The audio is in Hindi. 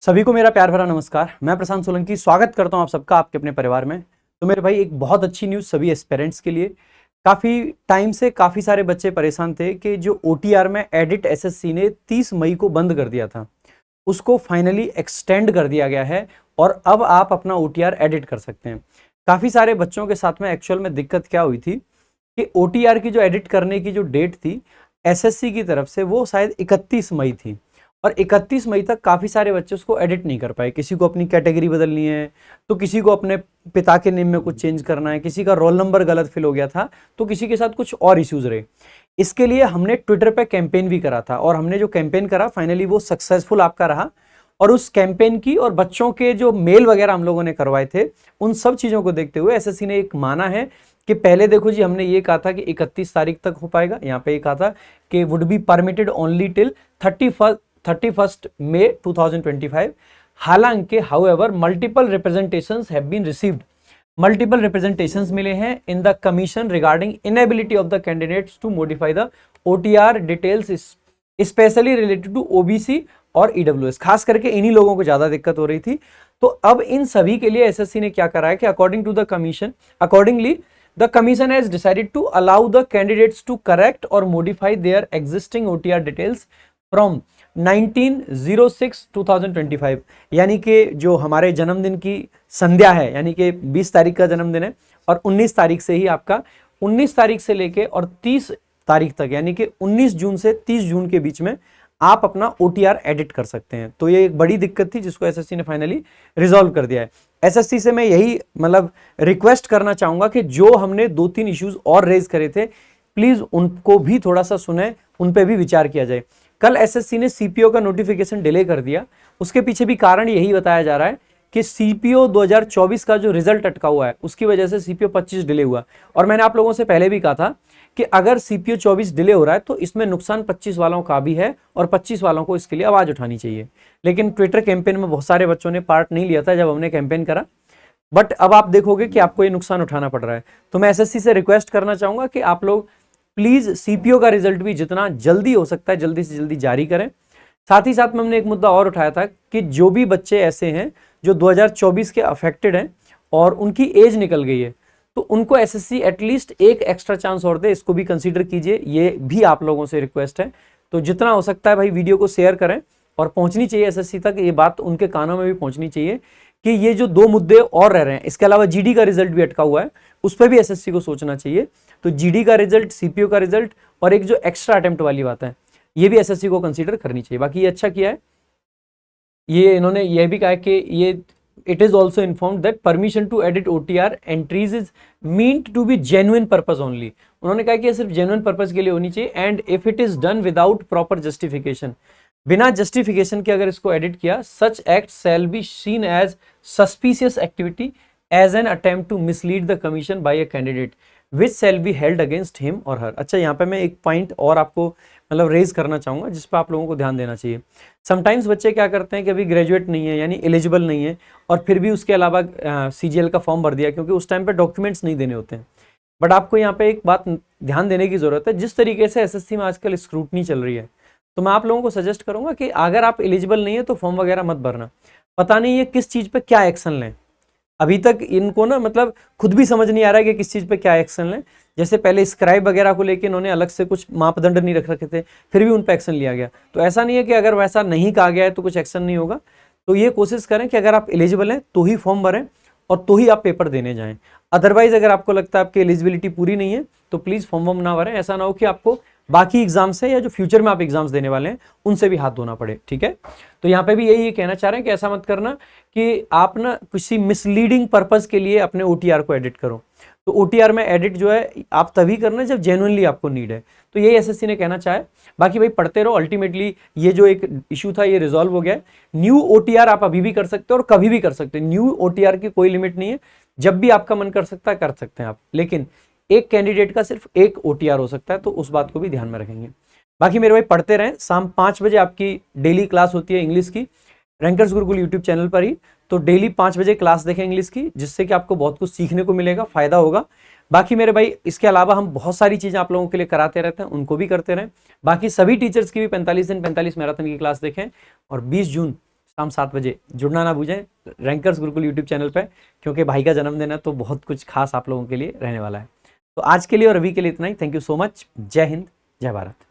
सभी को मेरा प्यार भरा नमस्कार। मैं प्रशांत सोलंकी स्वागत करता हूं आप सबका आपके अपने परिवार में। तो मेरे भाई एक बहुत अच्छी न्यूज़ सभी एस्पिरेंट्स के लिए। काफ़ी टाइम से काफ़ी सारे बच्चे परेशान थे कि जो ओटीआर में एडिट एसएससी ने 30 मई को बंद कर दिया था, उसको फाइनली एक्सटेंड कर दिया गया है और अब आप अपना ओटीआर एडिट कर सकते हैं। काफ़ी सारे बच्चों के साथ में एक्चुअल में दिक्कत क्या हुई थी कि ओटीआर की जो एडिट करने की जो डेट थी एसएससी की तरफ से, वो शायद 31 मई थी और 31 मई तक काफ़ी सारे बच्चे उसको एडिट नहीं कर पाए। किसी को अपनी कैटेगरी बदलनी है, तो किसी को अपने पिता के नेम में कुछ चेंज करना है, किसी का रोल नंबर गलत फिल हो गया था, तो किसी के साथ कुछ और इश्यूज रहे। इसके लिए हमने ट्विटर पे कैंपेन भी करा था और हमने जो कैंपेन करा फाइनली वो सक्सेसफुल आपका रहा। और उस कैंपेन की और बच्चों के जो मेल वगैरह हम लोगों ने करवाए थे, उन सब चीज़ों को देखते हुए एसएससी ने एक माना है कि पहले देखो जी, हमने ये कहा था कि 31 तारीख तक हो पाएगा, यहाँ पे ये कहा था कि would be permitted only till 31 मई 2025। हालांकि however multiple representations have been received, multiple representations मिले हैं in the commission regarding inability of the candidates to modify the OTR details specially related to OBC और ईडब्ल्यूएस। खास करके इन्हीं लोगों को ज्यादा दिक्कत हो रही थी। तो अब इन सभी के लिए एसएससी ने क्या करा है कि accordingly the commission has decided to allow the candidates to correct or modify their existing OTR details from 19/06/2025, यानी कि जो हमारे जन्मदिन की संध्या है, यानी कि 20 तारीख का जन्मदिन है और 19 तारीख से ही आपका 19 तारीख से लेके और 30 तारीख तक, यानी कि 19 जून से 30 जून के बीच में आप अपना ओटीआर एडिट कर सकते हैं। तो ये एक बड़ी दिक्कत थी जिसको एसएससी ने फाइनली रिजॉल्व कर दिया है। एसएससी से मैं यही रिक्वेस्ट करना चाहूंगा कि जो हमने 2-3 इश्यूज और रेज करे थे, प्लीज उनको भी थोड़ा सा सुने, उन पे भी विचार किया जाए। कल एसएससी ने सीपीओ का नोटिफिकेशन डिले कर दिया, उसके पीछे भी कारण यही बताया जा रहा है कि सीपीओ 2024 का जो रिजल्ट अटका हुआ है उसकी वजह से सीपीओ 25 डिले हुआ। और मैंने आप लोगों से पहले भी कहा था कि अगर सीपीओ 24 डिले हो रहा है तो इसमें नुकसान 25 वालों का भी है और 25 वालों को इसके लिए आवाज उठानी चाहिए। लेकिन ट्विटर कैंपेन में बहुत सारे बच्चों ने पार्ट नहीं लिया था जब हमने कैंपेन करा, बट अब आप देखोगे कि आपको ये नुकसान उठाना पड़ रहा है। तो मैं एसएससी से रिक्वेस्ट करना चाहूंगा कि आप लोग प्लीज सीपीओ का रिजल्ट भी जितना जल्दी हो सकता है जल्दी से जल्दी जारी करें। साथ ही साथ में हमने एक मुद्दा और उठाया था कि जो भी बच्चे ऐसे हैं जो 2024 के अफेक्टेड हैं और उनकी एज निकल गई है, तो उनको एसएससी एटलीस्ट एक एक्स्ट्रा चांस और दे, इसको भी कंसीडर कीजिए। ये भी आप लोगों से रिक्वेस्ट है। तो जितना हो सकता है भाई वीडियो को शेयर करें और पहुंचनी चाहिए एसएससी तक, ये बात उनके कानों में भी पहुंचनी चाहिए कि ये जो 2 मुद्दे और रह रहे हैं, इसके अलावा जीडी का रिजल्ट भी अटका हुआ है, उस पर भी एसएससी को सोचना चाहिए। तो जीडी का रिजल्ट, सीपीओ का रिजल्ट और एक जो एक्स्ट्रा अटेम्प्ट वाली बात है, ये भी एसएससी को कंसीडर करनी चाहिए। बाकी ये अच्छा किया है। ये इन्होंने यह भी कहा कि ये it is also informed that permission to edit OTR entries is meant to be genuine purpose only। उन्होंने कहा कि ये सिर्फ genuine purpose के लिए होनी चाहिए and if it is done without proper justification, बिना justification के अगर इसको edit किया, such act shall be seen as suspicious activity as an attempt to mislead the commission by a candidate which shall be held against him or her। अच्छा, यहाँ पे मैं एक पॉइंट और आपको रेज करना चाहूंगा जिस पर आप लोगों को ध्यान देना चाहिए। समटाइम्स बच्चे क्या करते हैं कि अभी ग्रेजुएट नहीं है, यानी एलिजिबल नहीं है, और फिर भी उसके अलावा सीजीएल का फॉर्म भर दिया क्योंकि उस टाइम पे डॉक्यूमेंट्स नहीं देने होते हैं। बट आपको यहाँ पे एक बात ध्यान देने की जरूरत है, जिस तरीके से एसएससी में आजकल स्क्रूटनी चल रही है, तो मैं आप लोगों को सजेस्ट करूंगा कि अगर आप एलिजिबल नहीं है तो फॉर्म वगैरह मत भरना। पता नहीं है किस चीज पे क्या एक्शन लें। अभी तक इनको खुद भी समझ नहीं आ रहा है कि किस चीज पे क्या एक्शन लें। जैसे पहले स्क्राइब वगैरह को लेके इन्होंने अलग से कुछ मापदंड नहीं रख रखे थे, फिर भी उन पर एक्शन लिया गया। तो ऐसा नहीं है कि अगर वैसा नहीं कहा गया है तो कुछ एक्शन नहीं होगा। तो ये कोशिश करें कि अगर आप एलिजिबल हैं तो ही फॉर्म भरें और तो ही आप पेपर देने जाएं। अदरवाइज अगर आपको लगता है आपकी एलिजिबिलिटी पूरी नहीं है तो प्लीज फॉर्म ना भरें। ऐसा ना हो कि आपको बाकी एग्जाम से या जो फ्यूचर में आप एग्जाम्स देने वाले हैं उनसे भी हाथ धोना पड़े। ठीक है, तो यहाँ पे भी यही कहना चाह रहे हैं कि ऐसा मत करना कि आप किसी मिसलीडिंग पर्पस के लिए अपने ओटीआर को एडिट करो। तो ओटीआर में एडिट जो है आप तभी करना जब जेन्युइनली आपको नीड है। तो यही एसएससी ने कहना चाहे। बाकी भाई पढ़ते रहो, अल्टीमेटली ये जो एक इशू था ये रिजॉल्व हो गया है। न्यू ओटीआर आप अभी भी कर सकते हो और कभी भी कर सकते हो। न्यू ओटीआर की कोई लिमिट नहीं है, जब भी आपका मन कर सकता है कर सकते हैं आप। लेकिन एक कैंडिडेट का सिर्फ एक ओटीआर हो सकता है, तो उस बात को भी ध्यान में रखेंगे। बाकी मेरे भाई पढ़ते रहें। शाम 5 बजे आपकी डेली क्लास होती है इंग्लिश की, रैंकर्स गुरुकुल यूट्यूब चैनल पर ही। तो डेली 5 बजे क्लास देखें इंग्लिश की, जिससे कि आपको बहुत कुछ सीखने को मिलेगा, फायदा होगा। बाकी मेरे भाई इसके अलावा हम बहुत सारी चीजें आप लोगों के लिए कराते रहते हैं, उनको भी करते रहें। बाकी सभी टीचर्स की भी 45 दिन 45 मैराथन की क्लास देखें और 20 जून शाम 7 बजे जुड़ना ना भूलें रैंकर्स गुरुकुल यूट्यूब चैनल पे, क्योंकि भाई का जन्मदिन है तो बहुत कुछ खास आप लोगों के लिए रहने वाला है। तो आज के लिए और अभी के लिए इतना ही। Thank you so much. जय हिंद, जय भारत।